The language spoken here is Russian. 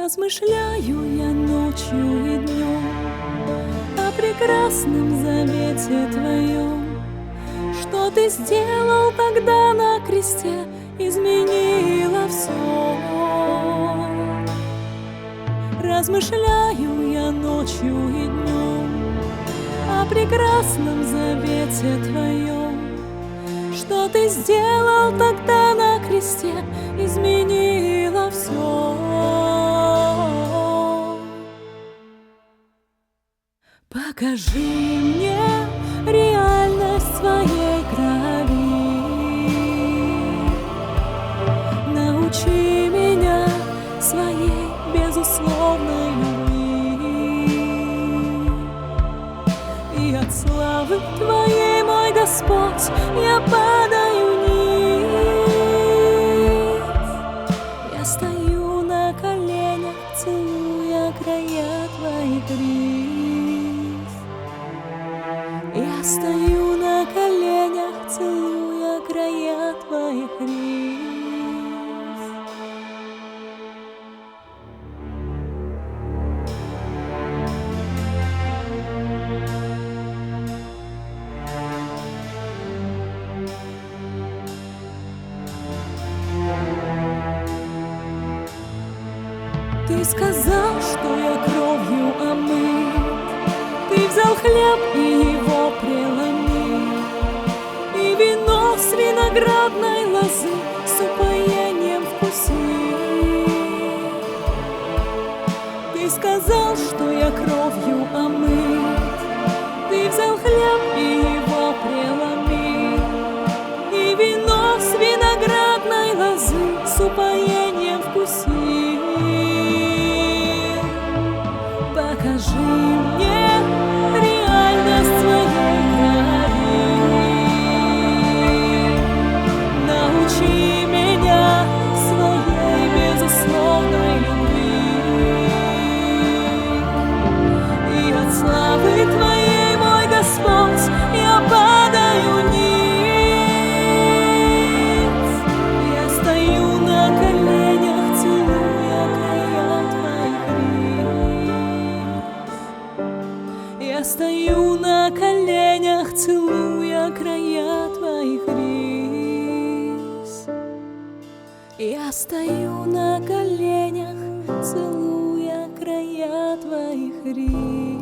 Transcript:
Размышляю я ночью и днем о прекрасном завете Твоем, что Ты сделал тогда на кресте, изменило все. Размышляю я ночью и днем о прекрасном завете Твоем, что Ты сделал тогда на кресте, изменило все. Покажи мне реальность Своей крови, научи меня Своей безусловной любви. И от славы Твоей, мой Господь, я падаю низ. Я стою на коленях, целуя края Твоих рис. Я стою на коленях, целуя края Твоих рис. Ты сказал, что я кровью омыт, Ты взял хлеб и его преломил, и вино с виноградной лозы с упоением вкусил. Ты сказал, что я кровью омыт, Ты взял хлеб и его преломил, и вино с виноградной лозы с упоением вкусил. Покажи мне реальность Своей крови, научи меня Своей безусловной любви. И от славы Твоей, мой Господь, я падаю низ. Я стою на коленях, целуя края Твоих рис. Я стою на коленях, целуя края Твоих рис. Я стою на коленях, целуя края Твоих рис.